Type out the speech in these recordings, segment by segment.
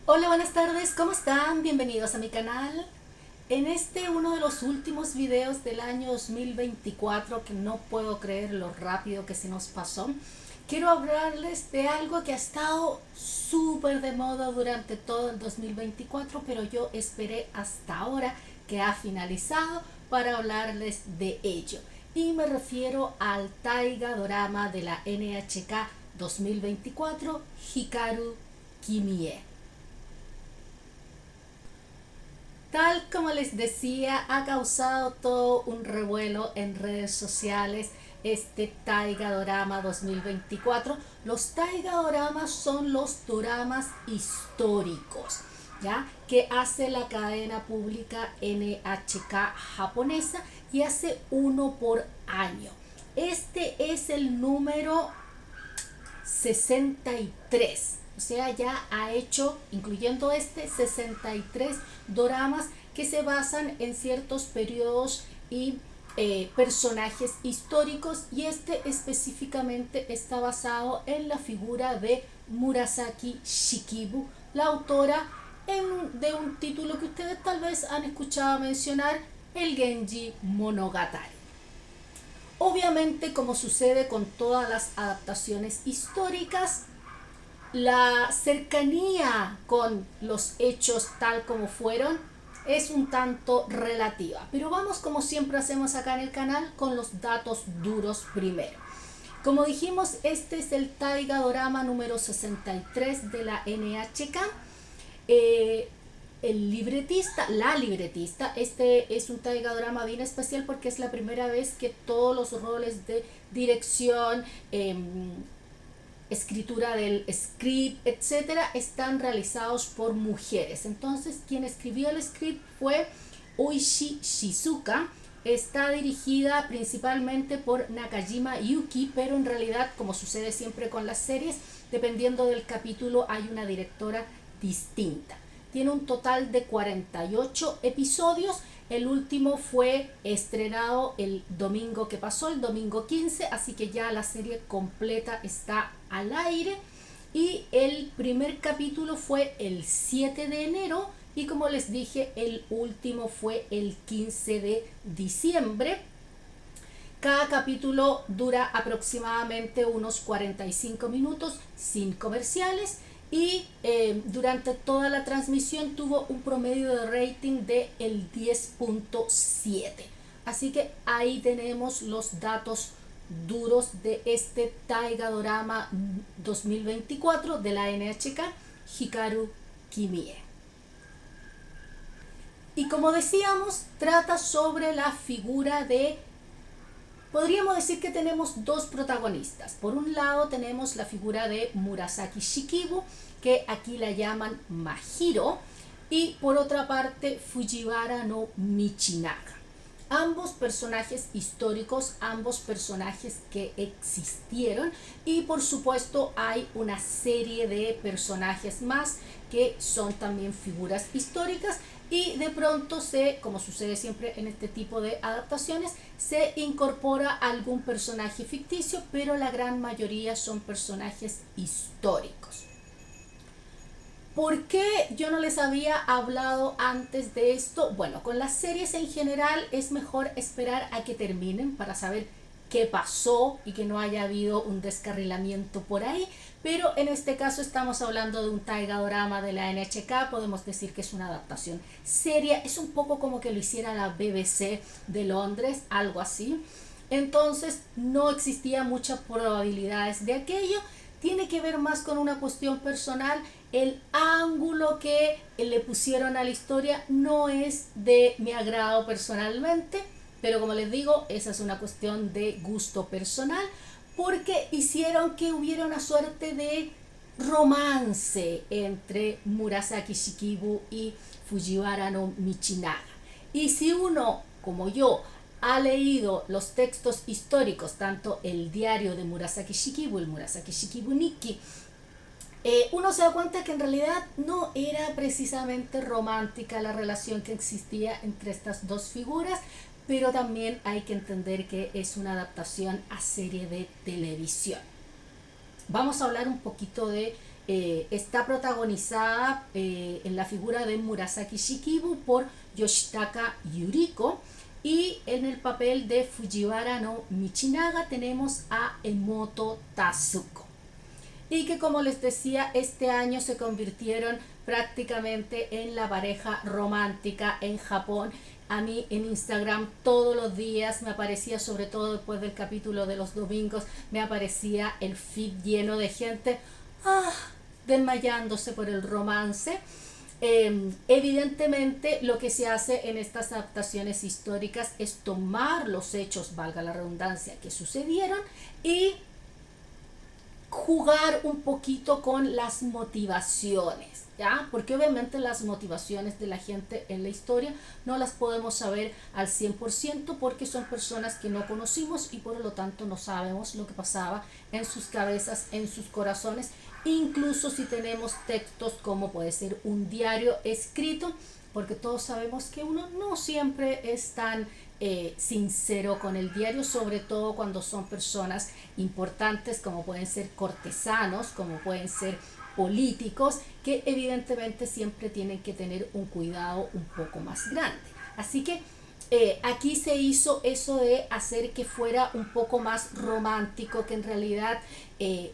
Hola, buenas tardes, ¿cómo están? Bienvenidos a mi canal. En uno de los últimos videos del año 2024, que no puedo creer lo rápido que se nos pasó, quiero hablarles de algo que ha estado súper de moda durante todo el 2024, pero yo esperé hasta ahora que ha finalizado para hablarles de ello. Y me refiero al Taiga Dorama de la NHK 2024, Hikaru Kimie. Tal como les decía, ha causado todo un revuelo en redes sociales este Taiga Dorama 2024. Los Taiga Doramas son los doramas históricos, ¿ya? Que hace la cadena pública NHK japonesa y hace uno por año. Este es el número 63. O sea, ya ha hecho, incluyendo 63 doramas que se basan en ciertos periodos y personajes históricos, y este específicamente está basado en la figura de Murasaki Shikibu, la autora de un título que ustedes tal vez han escuchado mencionar, el Genji Monogatari. Obviamente, como sucede con todas las adaptaciones históricas, la cercanía con los hechos tal como fueron es un tanto relativa. Pero vamos, como siempre hacemos acá en el canal, con los datos duros primero. Como dijimos, este es el Taiga Dorama número 63 de la NHK. El libretista, la libretista, este es un Taiga Drama bien especial porque es la primera vez que todos los roles de dirección, escritura del script, etcétera, están realizados por mujeres. Entonces, quien escribió el script fue Oishi Shizuka. Está dirigida principalmente por Nakajima Yuki, pero en realidad, como sucede siempre con las series, dependiendo del capítulo hay una directora distinta. Tiene un total de 48 episodios. El último fue estrenado el domingo que pasó, el domingo 15, así que ya la serie completa está al aire. Y el primer capítulo fue el 7 de enero y, como les dije, el último fue el 15 de diciembre. Cada capítulo dura aproximadamente unos 45 minutos sin comerciales, y durante toda la transmisión tuvo un promedio de rating de el 10.7. Así que ahí tenemos los datos duros de este Taiga Dorama 2024 de la NHK, Hikaru Kimie. Y como decíamos, trata sobre la figura de... Podríamos decir que tenemos dos protagonistas. Por un lado tenemos la figura de Murasaki Shikibu, que aquí la llaman Mahiro, y por otra parte Fujiwara no Michinaga. Ambos personajes históricos, ambos personajes que existieron, y por supuesto hay una serie de personajes más que son también figuras históricas, y de pronto como sucede siempre en este tipo de adaptaciones, se incorpora algún personaje ficticio, pero la gran mayoría son personajes históricos. ¿Por qué yo no les había hablado antes de esto? Bueno, con las series en general es mejor esperar a que terminen para saber qué pasó y que no haya habido un descarrilamiento por ahí, pero en este caso estamos hablando de un Taiga Dorama de la NHK. Podemos decir que es una adaptación seria, es un poco como que lo hiciera la BBC de Londres, algo así. Entonces no existía muchas probabilidades de aquello. Tiene que ver más con una cuestión personal. El ángulo que le pusieron a la historia no es de mi agrado personalmente, pero como les digo, esa es una cuestión de gusto personal, porque hicieron que hubiera una suerte de romance entre Murasaki Shikibu y Fujiwara no Michinaga. Y si uno, como yo, ha leído los textos históricos, tanto el diario de Murasaki Shikibu, el Murasaki Shikibu Nikki, uno se da cuenta que en realidad no era precisamente romántica la relación que existía entre estas dos figuras, pero también hay que entender que es una adaptación a serie de televisión. Vamos a hablar un poquito de está protagonizada en la figura de Murasaki Shikibu por Yoshitaka Yuriko, y en el papel de Fujiwara no Michinaga tenemos a Emoto Tasuko. Y que, como les decía, este año se convirtieron prácticamente en la pareja romántica en Japón. A mí en Instagram todos los días me aparecía, sobre todo después del capítulo de los domingos, me aparecía el feed lleno de gente desmayándose por el romance. Evidentemente lo que se hace en estas adaptaciones históricas es tomar los hechos, valga la redundancia, que sucedieron y jugar un poquito con las motivaciones, ¿ya? Porque obviamente las motivaciones de la gente en la historia no las podemos saber al 100% porque son personas que no conocimos y por lo tanto no sabemos lo que pasaba en sus cabezas, en sus corazones, incluso si tenemos textos como puede ser un diario escrito, porque todos sabemos que uno no siempre es tan sincero con el diario, sobre todo cuando son personas importantes como pueden ser cortesanos, como pueden ser políticos, que evidentemente siempre tienen que tener un cuidado un poco más grande. Así que aquí se hizo eso de hacer que fuera un poco más romántico, que en realidad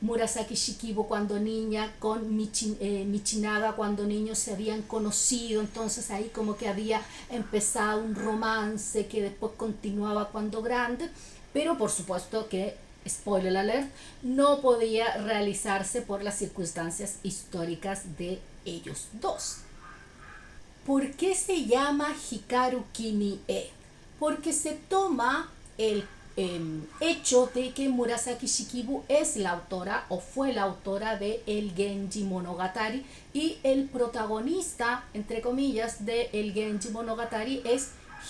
Murasaki Shikibu cuando niña con Michinaga cuando niños se habían conocido, entonces ahí como que había empezado un romance que después continuaba cuando grande, pero por supuesto que, spoiler alert, no podía realizarse por las circunstancias históricas de ellos dos. ¿Por qué se llama Hikaru Kimi e? Porque se toma el hecho de que Murasaki Shikibu es la autora o fue la autora de el Genji Monogatari, y el protagonista, entre comillas, de el Genji Monogatari es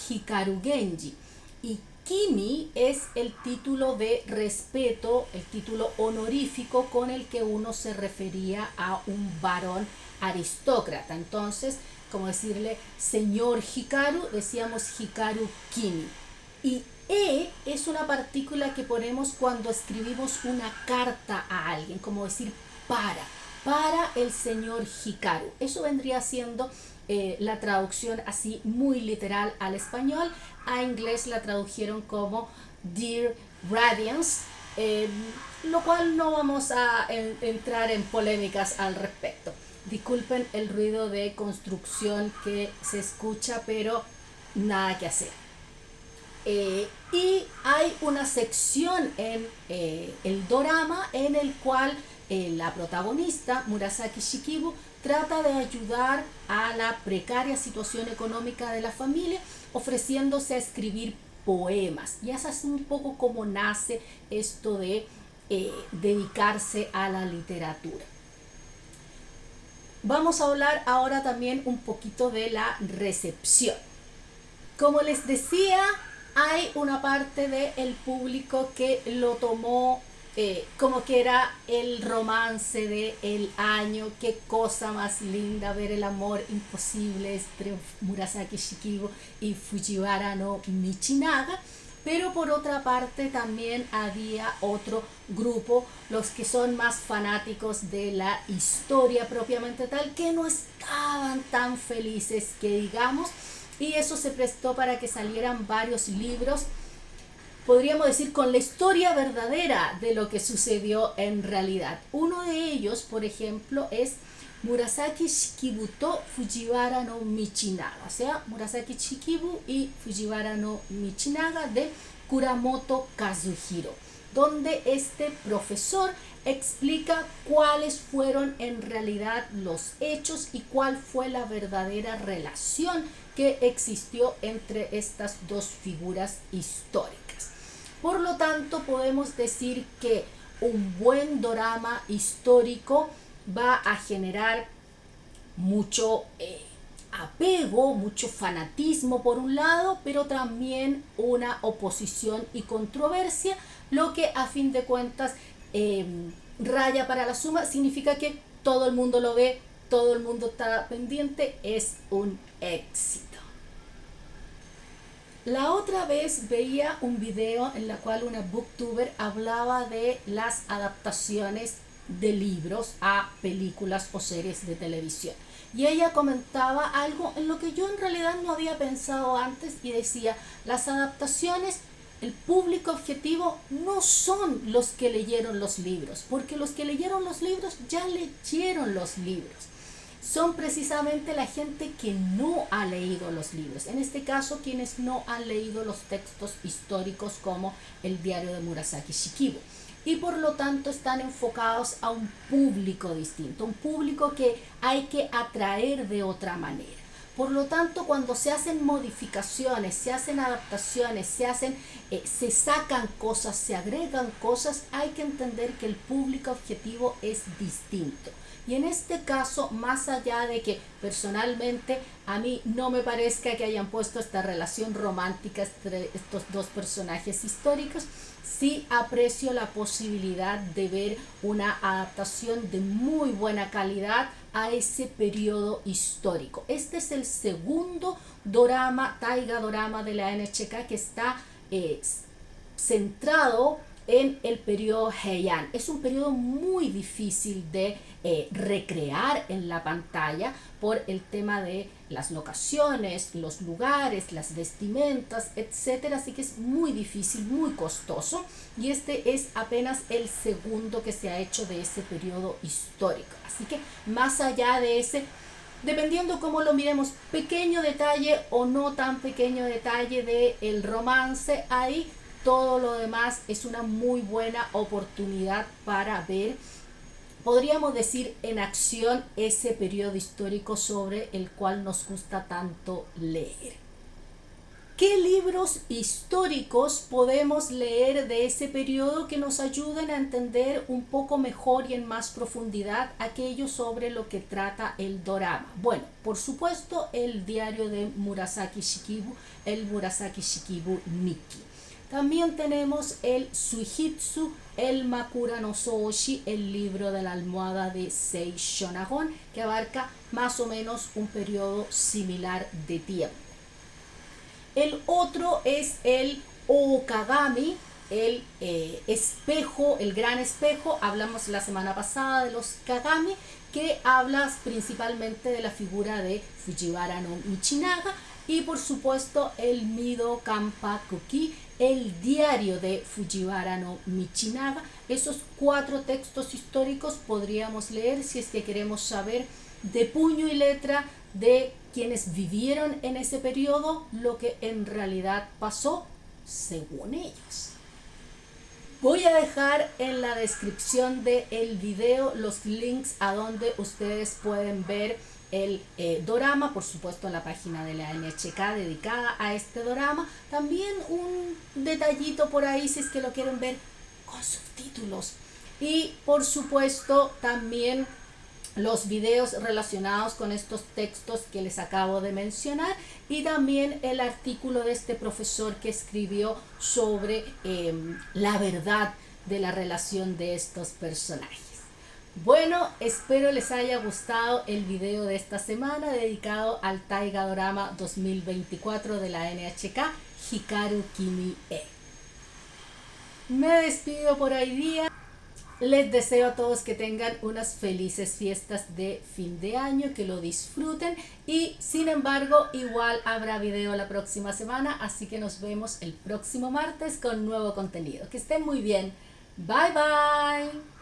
Hikaru Genji, y Kimi es el título de respeto, el título honorífico con el que uno se refería a un varón aristócrata. Entonces, como decirle señor Hikaru, decíamos Hikaru Kimi. Y E es una partícula que ponemos cuando escribimos una carta a alguien, como decir para el señor Hikaru. Eso vendría siendo la traducción así muy literal al español. A inglés la tradujeron como Dear Radiance, lo cual no vamos a entrar en polémicas al respecto. Disculpen el ruido de construcción que se escucha, pero nada que hacer. Y hay una sección en el dorama en el cual la protagonista, Murasaki Shikibu, trata de ayudar a la precaria situación económica de la familia, ofreciéndose a escribir poemas. Y es así un poco como nace esto de dedicarse a la literatura. Vamos a hablar ahora también un poquito de la recepción. Como les decía, hay una parte del público que lo tomó como que era el romance del año. Qué cosa más linda ver el amor imposible entre Murasaki Shikibu y Fujiwara no Michinaga. Pero por otra parte también había otro grupo, los que son más fanáticos de la historia propiamente tal, que no estaban tan felices que digamos, y eso se prestó para que salieran varios libros, podríamos decir, con la historia verdadera de lo que sucedió en realidad. Uno de ellos, por ejemplo, es Murasaki Shikibu to Fujiwara no Michinaga, o sea, Murasaki Shikibu y Fujiwara no Michinaga, de Kuramoto Kazuhiro, donde este profesor explica cuáles fueron en realidad los hechos y cuál fue la verdadera relación que existió entre estas dos figuras históricas. Por lo tanto, podemos decir que un buen dorama histórico va a generar mucho apego, mucho fanatismo por un lado, pero también una oposición y controversia, lo que a fin de cuentas raya para la suma, significa que todo el mundo lo ve, todo el mundo está pendiente, es un éxito. La otra vez veía un video en la cual una booktuber hablaba de las adaptaciones de libros a películas o series de televisión. Y ella comentaba algo en lo que yo en realidad no había pensado antes y decía, las adaptaciones, el público objetivo no son los que leyeron los libros, porque los que leyeron los libros ya leyeron los libros. Son precisamente la gente que no ha leído los libros. En este caso, quienes no han leído los textos históricos como el diario de Murasaki Shikibu. Y por lo tanto están enfocados a un público distinto, un público que hay que atraer de otra manera. Por lo tanto, cuando se hacen modificaciones, se hacen adaptaciones, se sacan cosas, se agregan cosas, hay que entender que el público objetivo es distinto. Y en este caso, más allá de que personalmente a mí no me parezca que hayan puesto esta relación romántica entre estos dos personajes históricos, sí aprecio la posibilidad de ver una adaptación de muy buena calidad a ese periodo histórico. Este es el segundo dorama, Taiga Dorama de la NHK que está centrado en el periodo Heian. Es un periodo muy difícil de recrear en la pantalla por el tema de las locaciones, los lugares, las vestimentas, etcétera. Así que es muy difícil, muy costoso. Y este es apenas el segundo que se ha hecho de ese periodo histórico. Así que más allá de ese, dependiendo cómo lo miremos, pequeño detalle o no tan pequeño detalle del romance, ahí todo lo demás es una muy buena oportunidad para ver, podríamos decir, en acción ese periodo histórico sobre el cual nos gusta tanto leer. ¿Qué libros históricos podemos leer de ese periodo que nos ayuden a entender un poco mejor y en más profundidad aquello sobre lo que trata el dorama? Bueno, por supuesto, el diario de Murasaki Shikibu, el Murasaki Shikibu Nikki. También tenemos el Suihitsu, el Makura no Soushi, el libro de la almohada de Sei Shonagon, que abarca más o menos un periodo similar de tiempo. El otro es el Okagami, el espejo, el gran espejo. Hablamos la semana pasada de los Kagami, que habla principalmente de la figura de Fujiwara no Michinaga. Y por supuesto el Mido Kanpakuki, el diario de Fujiwara no Michinaga. Esos 4 textos históricos podríamos leer si es que queremos saber de puño y letra de quienes vivieron en ese periodo lo que en realidad pasó según ellos. Voy a dejar en la descripción del video los links a donde ustedes pueden ver el dorama, por supuesto en la página de la NHK dedicada a este dorama. También un detallito por ahí si es que lo quieren ver con subtítulos. Y por supuesto también los videos relacionados con estos textos que les acabo de mencionar y también el artículo de este profesor que escribió sobre la verdad de la relación de estos personajes. Bueno, espero les haya gustado el video de esta semana dedicado al Taiga Dorama 2024 de la NHK, Hikaru Kimi e. Me despido por hoy día. Les deseo a todos que tengan unas felices fiestas de fin de año, que lo disfruten y sin embargo igual habrá video la próxima semana, así que nos vemos el próximo martes con nuevo contenido. Que estén muy bien. Bye bye.